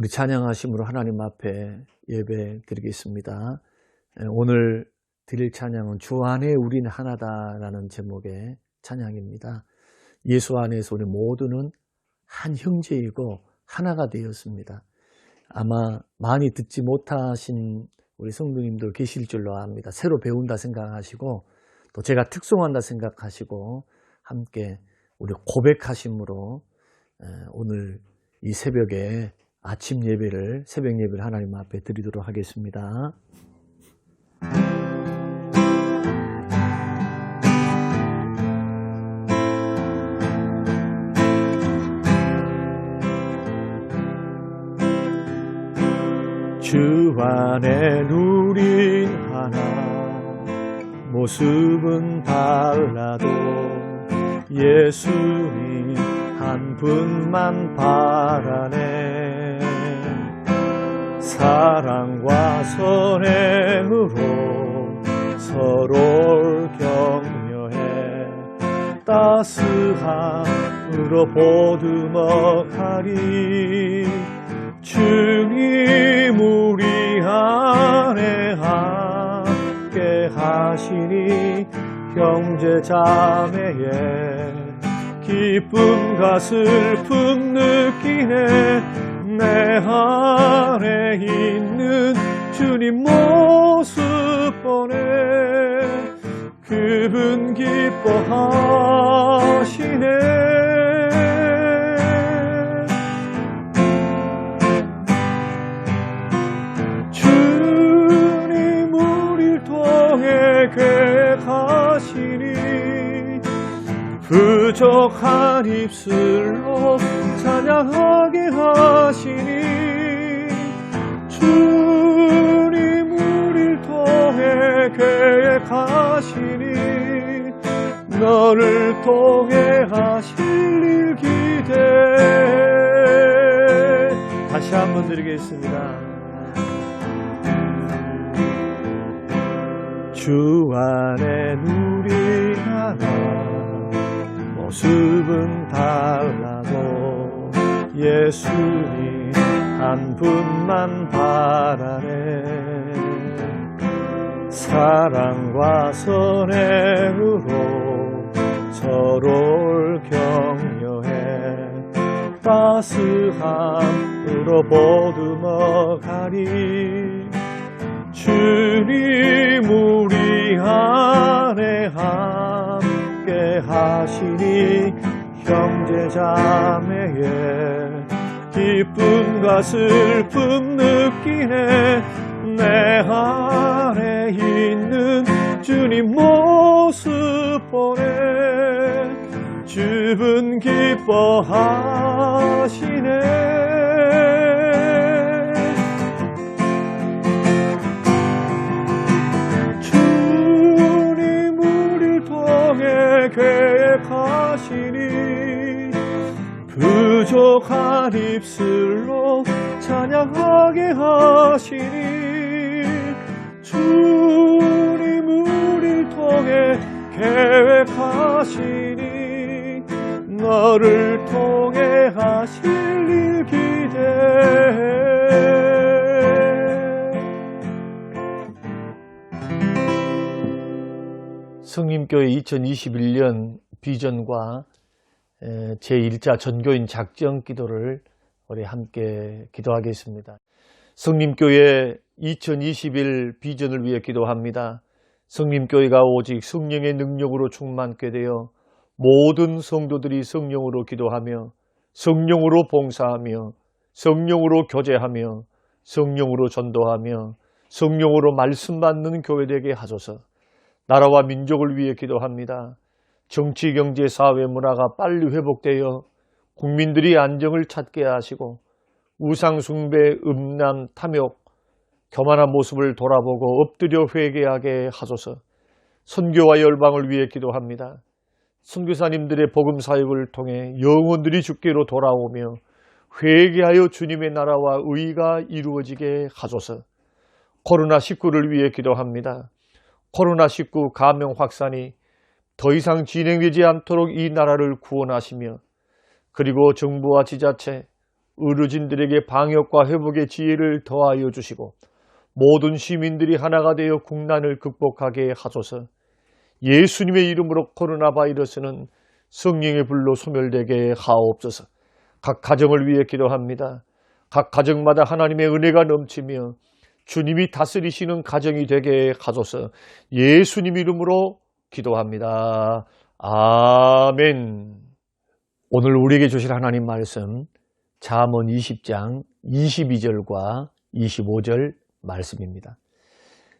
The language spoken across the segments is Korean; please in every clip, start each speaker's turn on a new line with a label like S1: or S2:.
S1: 우리 찬양하심으로 하나님 앞에 예배 드리겠습니다. 오늘 드릴 찬양은 주 안에 우리는 하나다라는 제목의 찬양입니다. 예수 안에서 우리 모두는 한 형제이고 하나가 되었습니다. 아마 많이 듣지 못하신 우리 성도님들 계실 줄로 압니다. 새로 배운다 생각하시고 또 제가 특송한다 생각하시고 함께 우리 고백하심으로 오늘 이 새벽에 아침 예배를, 새벽 예배를 하나님 앞에 드리도록 하겠습니다. 주 안에 누린 하나, 모습은 달라도 예수님 한 분만 바라네. 사랑과 선행으로 서로를 격려해 따스함으로 보듬어가리. 주님 우리 안에 함께 하시니 형제 자매의 기쁨과 슬픔 느끼네. 내 안에 있는 주님 모습 보네. 그분 기뻐하시네. 주님 우릴 통해 계획하시니 부족한 입술로 찬양하게 하시니. 주님 우릴 통해 계획하시니 너를 통해 하실 일 기대해. 다시 한번 드리겠습니다. 주 안에 누리 하나, 모습은 달라도 예수님 한 분만 바라네. 사랑과 선행으로 서로를 격려해 따스함으로 보듬어가리. 주님 우리 안에 함께 하시니 형제 자매의 기쁨과 슬픔 느끼네. 내 안에 있는 주님 모습 보네. 주분 기뻐하시네. 주님 우릴 통해 계획하시니 부족한 입술로 찬양하게 하시니. 주님 우릴 통해 계획하시니 너를 통해 하실 일 기대해. 성림교회 2021년 비전과 제1차 전교인 작정 기도를 우리 함께 기도하겠습니다. 성림교회 2021 비전을 위해 기도합니다. 성림교회가 오직 성령의 능력으로 충만케 되어 모든 성도들이 성령으로 기도하며 성령으로 봉사하며 성령으로 교제하며 성령으로 전도하며 성령으로 말씀 받는 교회 되게 하소서. 나라와 민족을 위해 기도합니다. 정치, 경제, 사회, 문화가 빨리 회복되어 국민들이 안정을 찾게 하시고 우상 숭배, 음란, 탐욕, 교만한 모습을 돌아보고 엎드려 회개하게 하소서. 선교와 열방을 위해 기도합니다. 선교사님들의 복음 사역을 통해 영혼들이 주께로 돌아오며 회개하여 주님의 나라와 의가 이루어지게 하소서. 코로나19를 위해 기도합니다. 코로나19 감염 확산이 더 이상 진행되지 않도록 이 나라를 구원하시며 그리고 정부와 지자체, 의료진들에게 방역과 회복의 지혜를 더하여 주시고 모든 시민들이 하나가 되어 국난을 극복하게 하소서. 예수님의 이름으로 코로나 바이러스는 성령의 불로 소멸되게 하옵소서. 각 가정을 위해 기도합니다. 각 가정마다 하나님의 은혜가 넘치며 주님이 다스리시는 가정이 되게 하소서. 예수님 이름으로 기도합니다. 아멘. 오늘 우리에게 주실 하나님 말씀 잠언 20장 22절과 25절 말씀입니다.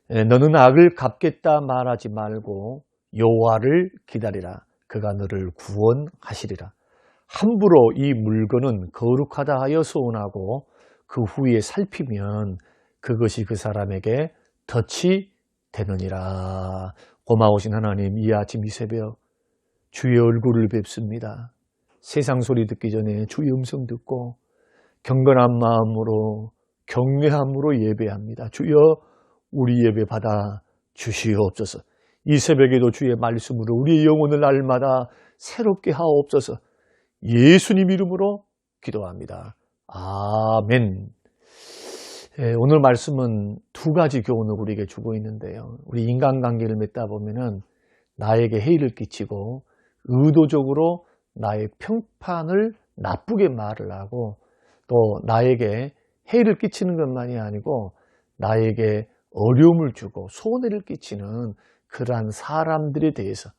S1: 너는 악을 갚겠다 말하지 말고 여호와를 기다리라. 그가 너를 구원하시리라. 함부로 이 물건은 거룩하다 하여 소원하고 그 후에 살피면 그것이 그 사람에게 덫이 되느니라. 고마우신 하나님, 이 아침 이 새벽 주의 얼굴을 뵙습니다. 세상 소리 듣기 전에 주의 음성 듣고 경건한 마음으로 경외함으로 예배합니다. 주여, 우리 예배 받아 주시옵소서. 이 새벽에도 주의 말씀으로 우리의 영혼을 날마다 새롭게 하옵소서. 예수님 이름으로 기도합니다. 아멘. 오늘 말씀은 두 가지 교훈을 우리에게 주고 있는데요. 우리 인간관계를 맺다 보면은 나에게 해이를 끼치고 의도적으로 나의 평판을 나쁘게 말을 하고 또 나에게 해이를 끼치는 것만이 아니고 나에게 어려움을 주고 손해를 끼치는 그러한 사람들에 대해서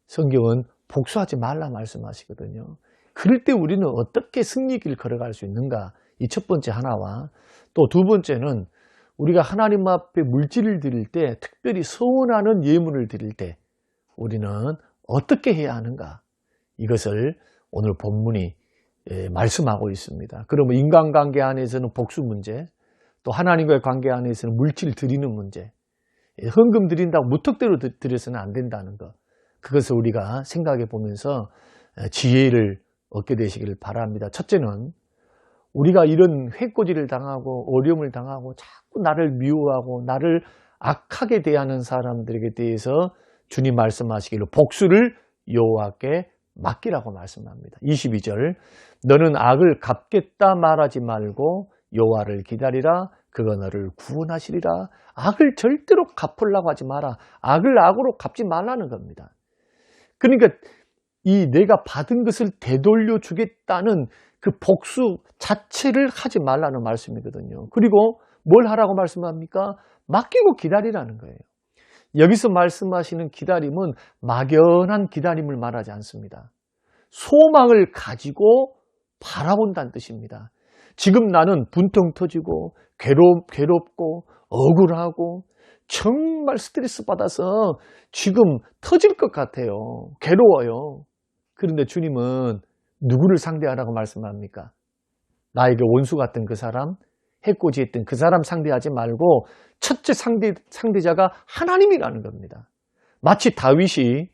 S1: 성경은 복수하지 말라 말씀하시거든요. 그럴 때 우리는 어떻게 승리길 걸어갈 수 있는가? 이 첫 번째 하나와 또 두 번째는 우리가 하나님 앞에 물질을 드릴 때 특별히 서운하는 예물을 드릴 때 우리는 어떻게 해야 하는가? 이것을 오늘 본문이 말씀하고 있습니다. 그러면 인간관계 안에서는 복수 문제, 또 하나님과의 관계 안에서는 물질 드리는 문제, 헌금 드린다고 무턱대로 드려서는 안 된다는 것, 그것을 우리가 생각해 보면서 지혜를 얻게 되시기를 바랍니다. 첫째는 우리가 이런 회꼬지를 당하고 어려움을 당하고 자꾸 나를 미워하고 나를 악하게 대하는 사람들에게 대해서 주님 말씀하시기를 복수를 여호와께 맡기라고 말씀합니다. 22절, 너는 악을 갚겠다 말하지 말고 여호와를 기다리라. 그가 너를 구원하시리라. 악을 절대로 갚으려고 하지 마라. 악을 악으로 갚지 말라는 겁니다. 그러니까 이 내가 받은 것을 되돌려 주겠다는 그 복수 자체를 하지 말라는 말씀이거든요. 그리고 뭘 하라고 말씀합니까? 맡기고 기다리라는 거예요. 여기서 말씀하시는 기다림은 막연한 기다림을 말하지 않습니다. 소망을 가지고 바라본다는 뜻입니다. 지금 나는 분통 터지고 괴롭고 억울하고 정말 스트레스 받아서 지금 터질 것 같아요. 괴로워요. 그런데 주님은 누구를 상대하라고 말씀합니까? 나에게 원수 같은 그 사람, 해코지했던 그 사람 상대하지 말고 첫째 상대자가 하나님이라는 겁니다. 마치 다윗이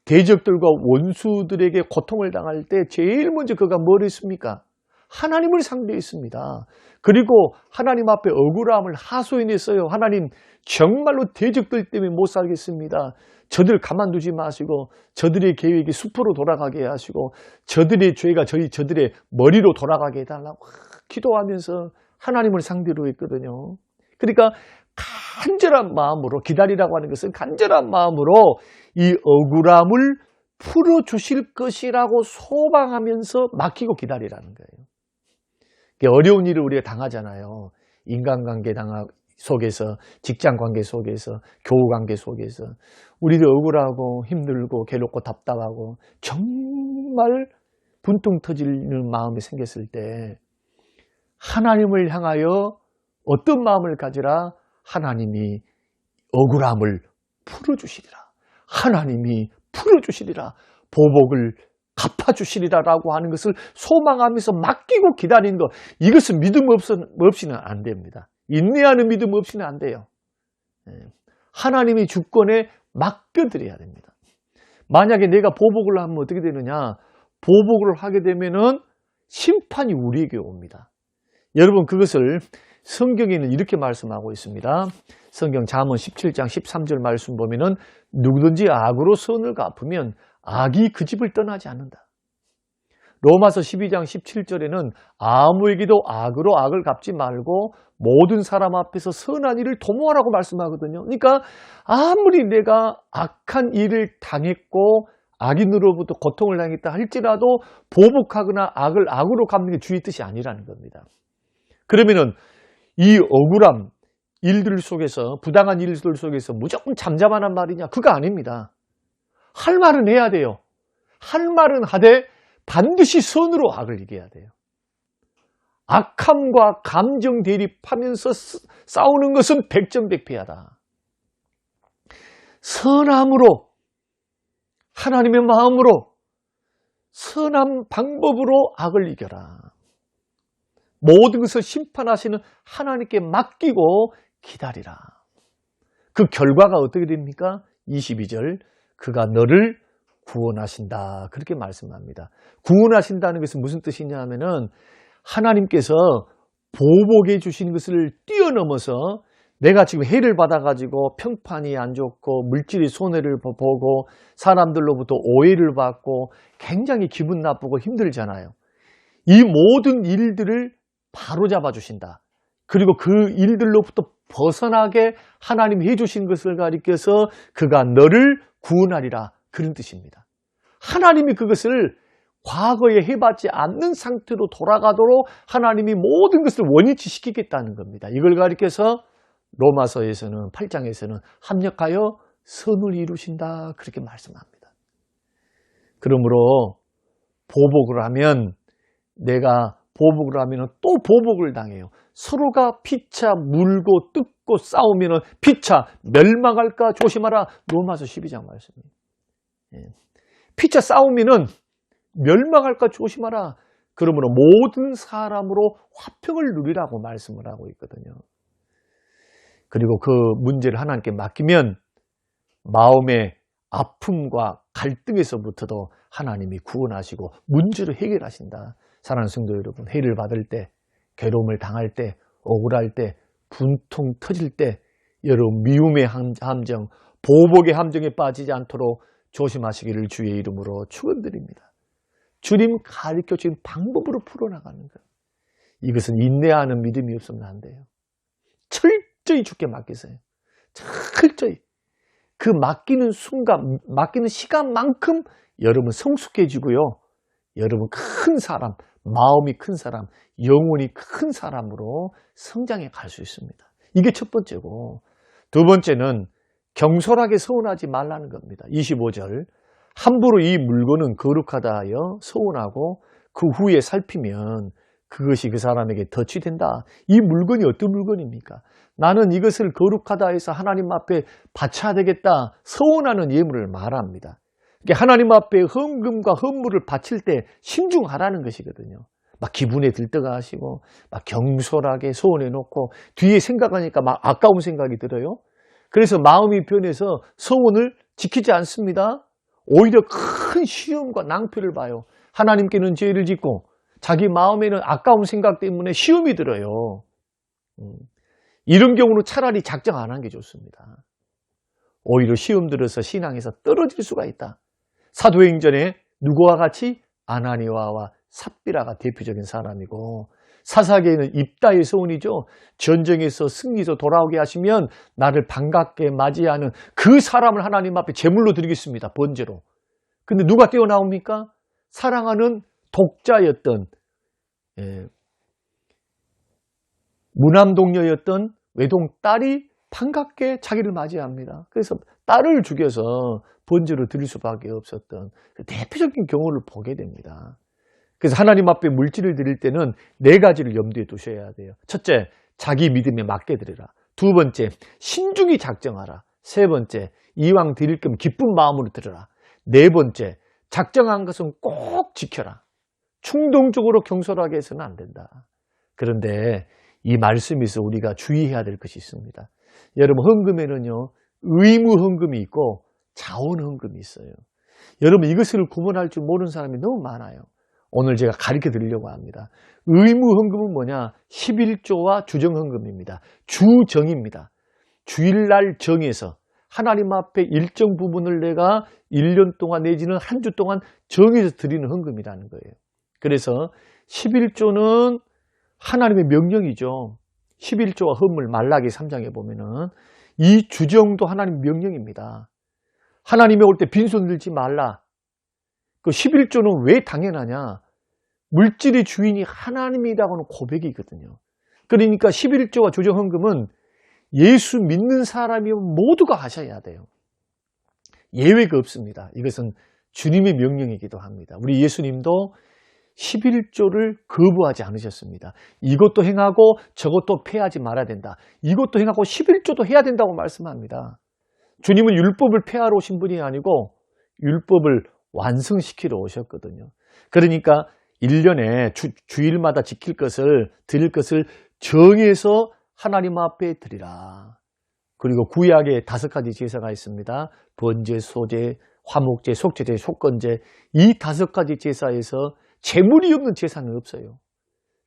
S1: 대적들과 원수들에게 고통을 당할 때 제일 먼저 그가 뭘 했습니까? 하나님을 상대했습니다. 그리고 하나님 앞에 억울함을 하소연했어요. 하나님, 정말로 대적들 때문에 못 살겠습니다. 저들 가만두지 마시고 저들의 계획이 숲으로 돌아가게 하시고 저들의 죄가 저들의 머리로 돌아가게 해달라고 기도하면서 하나님을 상대로 했거든요. 그러니까 간절한 마음으로, 기다리라고 하는 것은 간절한 마음으로 이 억울함을 풀어주실 것이라고 소망하면서 맡기고 기다리라는 거예요. 어려운 일을 우리가 당하잖아요. 인간관계 속에서, 직장관계 속에서, 교우관계 속에서 우리도 억울하고 힘들고 괴롭고 답답하고 정말 분통 터지는 마음이 생겼을 때 하나님을 향하여 어떤 마음을 가지라? 하나님이 억울함을 풀어주시리라. 하나님이 풀어주시리라. 보복을 갚아주시리라라고 하는 것을 소망하면서 맡기고 기다리는 것, 이것은 믿음 없이는 안 됩니다. 인내하는 믿음 없이는 안 돼요. 하나님이 주권에 맡겨드려야 됩니다. 만약에 내가 보복을 하면 어떻게 되느냐? 보복을 하게 되면은 심판이 우리에게 옵니다. 여러분, 그것을 성경에는 이렇게 말씀하고 있습니다. 성경 잠언 17장 13절 말씀 보면은 누구든지 악으로 선을 갚으면 악이 그 집을 떠나지 않는다. 로마서 12장 17절에는 아무에게도 악으로 악을 갚지 말고 모든 사람 앞에서 선한 일을 도모하라고 말씀하거든요. 그러니까 아무리 내가 악한 일을 당했고 악인으로부터 고통을 당했다 할지라도 보복하거나 악을 악으로 갚는 게 주의 뜻이 아니라는 겁니다. 그러면은 이 억울함 일들 속에서, 부당한 일들 속에서 무조건 잠잠하란 말이냐? 그거 아닙니다. 할 말은 해야 돼요. 할 말은 하되 반드시 선으로 악을 이겨야 돼요. 악함과 감정 대립하면서 싸우는 것은 백전백패하다. 선함으로, 하나님의 마음으로, 선한 방법으로 악을 이겨라. 모든 것을 심판하시는 하나님께 맡기고 기다리라. 그 결과가 어떻게 됩니까? 22절, 그가 너를 구원하신다. 그렇게 말씀합니다. 구원하신다는 것은 무슨 뜻이냐 하면은 하나님께서 보복해 주신 것을 뛰어넘어서 내가 지금 해를 받아가지고 평판이 안 좋고 물질이 손해를 보고 사람들로부터 오해를 받고 굉장히 기분 나쁘고 힘들잖아요. 이 모든 일들을 바로잡아 주신다. 그리고 그 일들로부터 벗어나게 하나님이 해주신 것을 가리켜서 그가 너를 구원하리라. 그런 뜻입니다. 하나님이 그것을 과거에 해봤지 않는 상태로 돌아가도록 하나님이 모든 것을 원위치 시키겠다는 겁니다. 이걸 가리켜서 로마서에서는 8장에서는 합력하여 선을 이루신다. 그렇게 말씀합니다. 그러므로 보복을 하면 내가 보복을 하면 또 보복을 당해요. 서로가 피차 물고 뜯고 싸우면 피차 멸망할까 조심하라. 로마서 12장 말씀입니다. 피차 싸우면 멸망할까 조심하라. 그러므로 모든 사람으로 화평을 누리라고 말씀을 하고 있거든요. 그리고 그 문제를 하나님께 맡기면 마음의 아픔과 갈등에서부터도 하나님이 구원하시고 문제를 해결하신다. 사랑하는 성도 여러분, 해를 받을 때, 괴로움을 당할 때, 억울할 때, 분통 터질 때 여러분 미움의 함정, 보복의 함정에 빠지지 않도록 조심하시기를 주의 이름으로 축원드립니다. 주님 가르쳐 주신 방법으로 풀어나가는 것. 이것은 인내하는 믿음이 없으면 안 돼요. 철저히 주께 맡기세요. 철저히. 그 맡기는 순간, 맡기는 시간만큼 여러분 성숙해지고요. 여러분 큰 사람, 마음이 큰 사람, 영혼이 큰 사람으로 성장해 갈 수 있습니다. 이게 첫 번째고, 두 번째는 경솔하게 서운하지 말라는 겁니다. 25절, 함부로 이 물건은 거룩하다 하여 서운하고 그 후에 살피면 그것이 그 사람에게 덫이 된다. 이 물건이 어떤 물건입니까? 나는 이것을 거룩하다 해서 하나님 앞에 바쳐야 되겠다. 서운하는 예물을 말합니다. 하나님 앞에 헌금과 헌물을 바칠 때 신중하라는 것이거든요. 막 기분에 들떠가 하시고 막 경솔하게 소원해 놓고 뒤에 생각하니까 막 아까운 생각이 들어요. 그래서 마음이 변해서 소원을 지키지 않습니다. 오히려 큰 시험과 낭패를 봐요. 하나님께는 죄를 짓고 자기 마음에는 아까운 생각 때문에 시험이 들어요. 이런 경우는 차라리 작정 안 하는 게 좋습니다. 오히려 시험 들어서 신앙에서 떨어질 수가 있다. 사도행전에 누구와 같이 아나니아와 삽비라가 대표적인 사람이고, 사사기에는 입다의 서원이죠. 전쟁에서 승리해서 돌아오게 하시면 나를 반갑게 맞이하는 그 사람을 하나님 앞에 제물로 드리겠습니다. 번제로. 근데 누가 뛰어나옵니까? 사랑하는 독자였던 무남동녀였던 외동딸이 반갑게 자기를 맞이합니다. 그래서 딸을 죽여서 번제로 드릴 수밖에 없었던 그 대표적인 경우를 보게 됩니다. 그래서 하나님 앞에 물질을 드릴 때는 네 가지를 염두에 두셔야 돼요. 첫째, 자기 믿음에 맞게 드리라. 두 번째, 신중히 작정하라. 세 번째, 이왕 드릴 거면 기쁜 마음으로 드려라. 네 번째, 작정한 것은 꼭 지켜라. 충동적으로 경솔하게 해서는 안 된다. 그런데 이 말씀에서 우리가 주의해야 될 것이 있습니다. 여러분, 헌금에는요, 의무 헌금이 있고 자원 헌금이 있어요. 여러분, 이것을 구분할 줄 모르는 사람이 너무 많아요. 오늘 제가 가르쳐 드리려고 합니다. 의무 헌금은 뭐냐? 11조와 주정 헌금입니다. 주정입니다. 주일날 정해서 하나님 앞에 일정 부분을 내가 1년 동안 내지는 한 주 동안 정해서 드리는 헌금이라는 거예요. 그래서 11조는 하나님의 명령이죠. 11조와 헌물 말라기 3장에 보면은 이 주정도 하나님 명령입니다. 하나님이 올 때 빈손 들지 말라. 그 11조는 왜 당연하냐? 물질의 주인이 하나님이라고는 고백이거든요. 그러니까 11조와 주정헌금은 예수 믿는 사람이면 모두가 하셔야 돼요. 예외가 없습니다. 이것은 주님의 명령이기도 합니다. 우리 예수님도 11조를 거부하지 않으셨습니다. 이것도 행하고 저것도 폐하지 말아야 된다. 이것도 행하고 11조도 해야 된다고 말씀합니다. 주님은 율법을 폐하러 오신 분이 아니고 율법을 완성시키러 오셨거든요. 그러니까 1년에 주일마다 지킬 것을 드릴 것을 정해서 하나님 앞에 드리라. 그리고 구약에 5가지 제사가 있습니다. 번제, 소제, 화목제, 속죄제, 속건제. 이 5가지 제사에서 재물이 없는 제사는 없어요.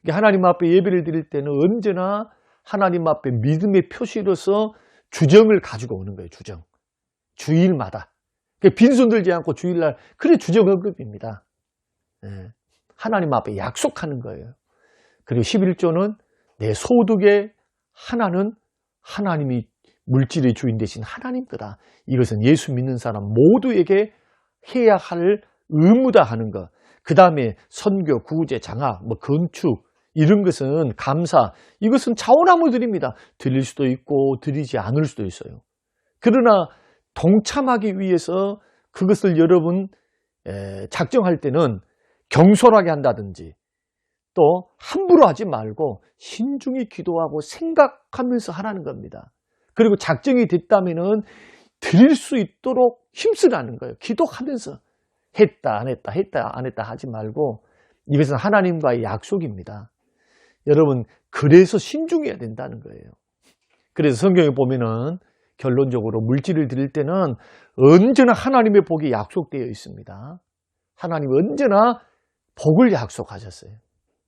S1: 하나님 앞에 예배를 드릴 때는 언제나 하나님 앞에 믿음의 표시로서 주정을 가지고 오는 거예요. 주정. 주일마다. 빈손 들지 않고 주일날 그래 주정헌금입니다. 하나님 앞에 약속하는 거예요. 그리고 11조는 내 소득의 하나는 하나님이 물질의 주인 되신 하나님 거다. 이것은 예수 믿는 사람 모두에게 해야 할 의무다 하는 것. 그 다음에 선교, 구제, 장학, 건축 이런 것은 감사. 이것은 자원함을 드립니다. 드릴 수도 있고 드리지 않을 수도 있어요. 그러나 동참하기 위해서 그것을 여러분 작정할 때는 경솔하게 한다든지 또 함부로 하지 말고 신중히 기도하고 생각하면서 하라는 겁니다. 그리고 작정이 됐다면은 드릴 수 있도록 힘쓰라는 거예요. 기도하면서 했다 안 했다 했다 안 했다 하지 말고 이것은 하나님과의 약속입니다. 여러분 그래서 신중해야 된다는 거예요. 그래서 성경에 보면은 결론적으로 물질을 드릴 때는 언제나 하나님의 복이 약속되어 있습니다. 하나님 언제나 복을 약속하셨어요.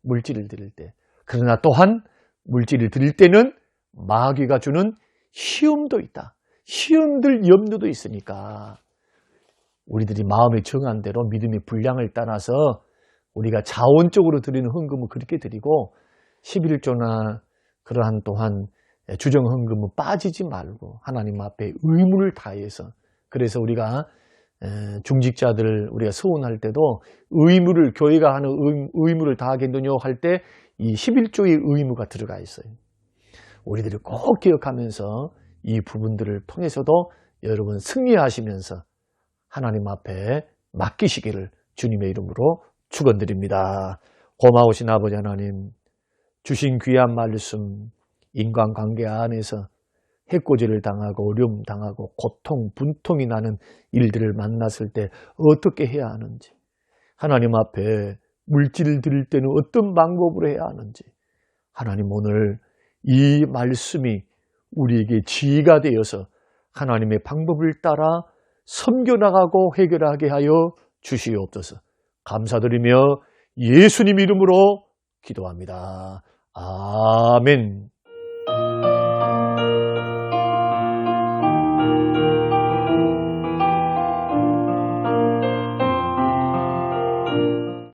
S1: 물질을 드릴 때. 그러나 또한 물질을 드릴 때는 마귀가 주는 시험도 있다. 시험들 염려도 있으니까 우리들이 마음에 정한 대로 믿음의 분량을 따라서 우리가 자원적으로 드리는 헌금은 그렇게 드리고 11조나 그러한 또한 주정헌금은 빠지지 말고 하나님 앞에 의무를 다해서 그래서 우리가 중직자들 우리가 서원할 때도 의무를 교회가 하는 의무를 다하겠느냐 할 때 이 11조의 의무가 들어가 있어요. 우리들이 꼭 기억하면서 이 부분들을 통해서도 여러분 승리하시면서 하나님 앞에 맡기시기를 주님의 이름으로 축원드립니다. 고마우신 아버지 하나님 주신 귀한 말씀 인간관계 안에서 해코지를 당하고 어려움 당하고 고통, 분통이 나는 일들을 만났을 때 어떻게 해야 하는지 하나님 앞에 물질을 드릴 때는 어떤 방법으로 해야 하는지 하나님 오늘 이 말씀이 우리에게 지혜가 되어서 하나님의 방법을 따라 섬겨나가고 해결하게 하여 주시옵소서. 감사드리며 예수님 이름으로 기도합니다. 아멘.